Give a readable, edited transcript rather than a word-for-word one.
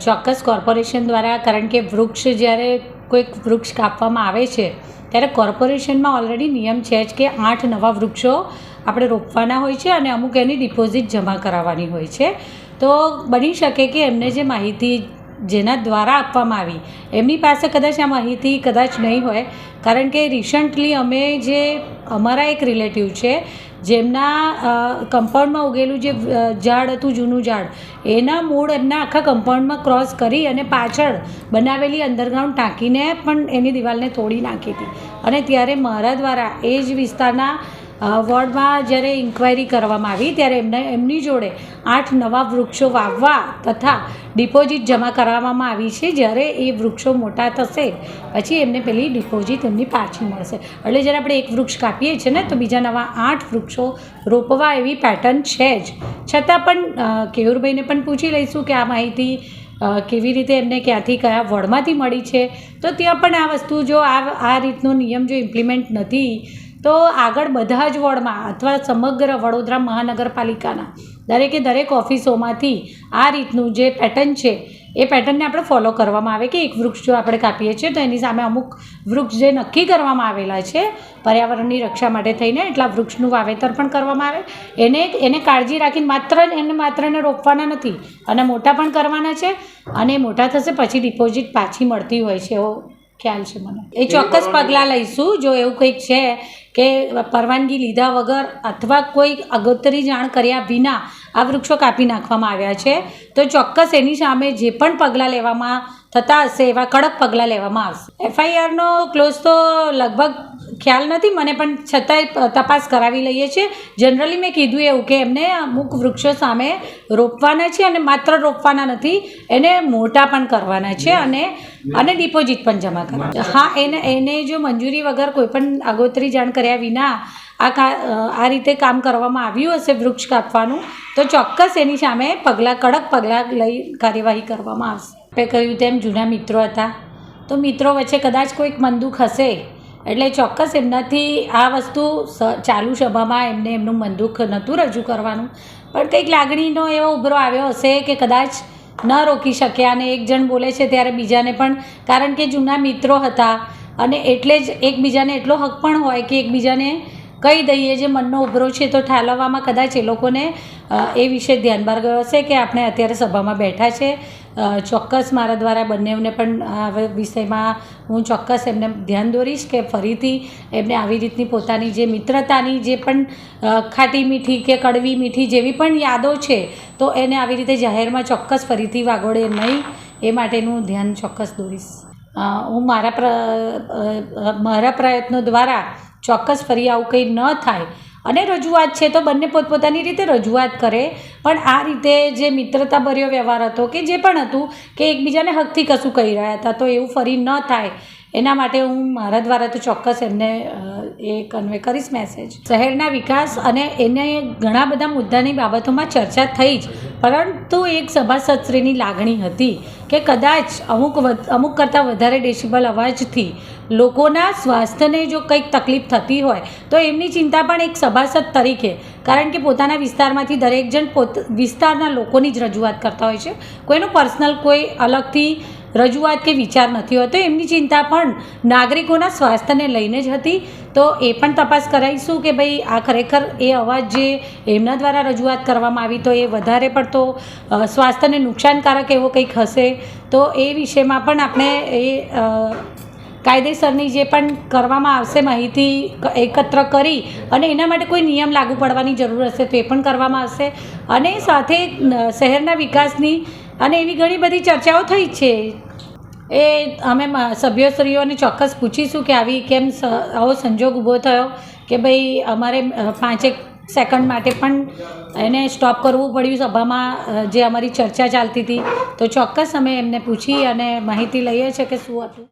ચોક્કસ કોર્પોરેશન દ્વારા, કારણ કે વૃક્ષ જ્યારે કોઈક વૃક્ષ કાપવામાં આવે છે ત્યારે કોર્પોરેશનમાં ઓલરેડી નિયમ છે જ કે 8 નવા વૃક્ષો આપણે રોપવાના હોય છે અને અમુક એની ડિપોઝિટ જમા કરાવવાની હોય છે. તો બની શકે કે એમને જે માહિતી જેના દ્વારા આપવામાં આવી એમની પાસે કદાચ આ માહિતી કદાચ નહીં હોય, કારણ કે રિસન્ટલી અમે જે અમારા એક રિલેટિવ છે જેમના કમ્પાઉન્ડમાં ઉગેલું જે ઝાડ હતું, જૂનું ઝાડ, એના મૂળ એમના આખા કમ્પાઉન્ડમાં ક્રોસ કરી અને પાછળ બનાવેલી અંડરગ્રાઉન્ડ ટાંકીને પણ એની દિવાલને તોડી નાખી હતી. અને ત્યારે મારા દ્વારા એ જ વિસ્તારના વોર્ડમાં જ્યારે ઇન્ક્વાયરી કરવામાં આવી ત્યારે એમની જોડે 8 નવા વૃક્ષો વાવવા તથા ડિપોઝિટ જમા કરાવવામાં આવી છે. જ્યારે એ વૃક્ષો મોટા થશે પછી એમને પેલી ડિપોઝિટ એમની પાછી મળશે. એટલે જ્યારે આપણે એક વૃક્ષ કાપીએ છીએ ને તો બીજા નવા 8 વૃક્ષો રોપવા એવી પેટર્ન છે જ. છતાં પણ કેયુરભાઈને પણ પૂછી લઈશું કે આ માહિતી કેવી રીતે એમને ક્યાંથી કયા વોર્ડમાંથી મળી છે. તો ત્યાં પણ આ વસ્તુ જો આ રીતનો નિયમ જો ઇમ્પ્લિમેન્ટ નથી તો આગળ બધા જ વોર્ડમાં અથવા સમગ્ર વડોદરા મહાનગરપાલિકાના દરેક ઓફિસોમાંથી આ રીતનું જે પેટર્ન છે એ પેટર્નને આપણે ફોલો કરવામાં આવે કે એક વૃક્ષ જો આપણે કાપીએ છીએ તો એની સામે અમુક વૃક્ષ જે નક્કી કરવામાં આવેલા છે પર્યાવરણની રક્ષા માટે થઈને એટલા વૃક્ષનું વાવેતર પણ કરવામાં આવે. એને કાળજી રાખીને માત્ર એને રોપવાના નથી અને મોટા પણ કરવાના છે અને મોટા થશે પછી ડિપોઝિટ પાછી મળતી હોય છે એવો ખ્યાલ છે મને. એ ચોક્કસ પગલાં લઈશું જો એવું કંઈક છે કે પરવાનગી લીધા વગર અથવા કોઈ અગોતરી જાણ કર્યા વિના આ વૃક્ષો કાપી નાખવામાં આવ્યા છે તો ચોક્કસ એની સામે જે પણ પગલાં લેવામાં થતા હશે એવા કડક પગલાં લેવામાં આવશે. FIRનો ક્લોઝ તો લગભગ ખ્યાલ નથી મને, પણ છતાંય તપાસ કરાવી લઈએ છીએ. જનરલી મેં કીધું એવું કે એમને અમુક વૃક્ષો સામે રોપવાના છે અને માત્ર રોપવાના નથી, એને મોટા પણ કરવાના છે અને ડિપોઝિટ પણ જમા કરવાના. હા, એને જો મંજૂરી વગર કોઈપણ આગોતરી જાણ કર્યા વિના આ રીતે કામ કરવામાં આવ્યું હશે વૃક્ષ કાપવાનું તો ચોક્કસ એની સામે કડક પગલાં લઈ કાર્યવાહી કરવામાં આવશે. આપણે કહ્યું તેમ જૂના મિત્રો હતા તો મિત્રો વચ્ચે કદાચ કોઈક મનદુખ હશે એટલે ચોક્કસ એમનાથી આ વસ્તુ ચાલુ સભામાં એમનું મનદુખ નહોતું રજૂ કરવાનું, પણ કંઈક લાગણીનો એવો ઉભરો આવ્યો હશે કે કદાચ ન રોકી શક્યા અને એક જણ બોલે છે ત્યારે બીજાને પણ, કારણ કે જૂના મિત્રો હતા અને એટલે જ એકબીજાને એટલો હક પણ હોય કે એકબીજાને કહી દઈએ જે મનનો ઉભરો છે તો ઠાલવવામાં કદાચ એ લોકોને એ વિશે ધ્યાન બહાર ગયો હશે કે આપણે અત્યારે સભામાં બેઠા છે. ચોક્કસ મારા દ્વારા બંનેઓને પણ આ વિષયમાં હું ચોક્કસ એમને ધ્યાન દોરીશ કે ફરીથી એમને આવી રીતની પોતાની જે મિત્રતાની જે પણ ખાટી મીઠી કે કડવી મીઠી જેવી પણ યાદો છે તો એને આવી રીતે જાહેરમાં ચોક્કસ ફરીથી વાગોળે નહીં એ માટેનું ધ્યાન ચોક્કસ દોરીશ. હું મારા પ્રયત્નો દ્વારા ચોક્કસ ફરી આવું કંઈ ન થાય અને રજૂઆત છે તો બંને પોતપોતાની રીતે રજૂઆત કરે, પણ આ રીતે જે મિત્રતાભર્યો વ્યવહાર હતો કે જે પણ હતું કે એકબીજાને હકથી કશું કહી રહ્યા હતા તો એવું ફરી ન થાય એના માટે હું મારા દ્વારા તો ચોક્કસ એમને એ કન્વે કરીશ મેસેજ. શહેરના વિકાસ અને એને ઘણા બધા મુદ્દાની બાબતોમાં ચર્ચા થઈ જ, પરંતુ એક સભાસદશ્રીની લાગણી હતી કે કદાચ અમુક કરતાં વધારે ડેસિબલ અવાજથી લોકોના સ્વાસ્થ્યને જો કંઈક તકલીફ થતી હોય તો એમની ચિંતા પણ એક સભાસદ તરીકે, કારણ કે પોતાના વિસ્તારમાંથી દરેક જણ વિસ્તારના લોકોની જ રજૂઆત કરતા હોય છે, કોઈનું પર્સનલ કોઈ અલગથી રજૂઆત કે વિચાર નથી હોતો, એમની ચિંતા પણ નાગરિકોના સ્વાસ્થ્યને લઈને જ હતી. તો એ પણ તપાસ કરાવીશું કે ભાઈ આ ખરેખર એ અવાજ જે એમના દ્વારા રજૂઆત કરવામાં આવી તો એ વધારે પડતો સ્વાસ્થ્યને નુકસાનકારક એવો કંઈક હશે તો એ વિષયમાં પણ આપણે કાયદેસરની જે પણ કરવામાં આવશે માહિતી એકત્ર કરી અને એના માટે કોઈ નિયમ લાગુ પડવાની જરૂર હશે તો એ પણ કરવામાં આવશે. અને સાથે શહેરના વિકાસની અને એવી ઘણી બધી ચર્ચાઓ થઈ છે એ અમે સભ્યશ્રીઓને ચોક્કસ પૂછીશું કે આવો સંજોગ ઊભો થયો કે ભાઈ અમારે 5 સેકન્ડ માટે પણ એને સ્ટોપ કરવું પડ્યું સભામાં જે અમારી ચર્ચા ચાલતી હતી, તો ચોક્કસ અમે એમને પૂછી અને માહિતી લઈએ છીએ કે શું હતું.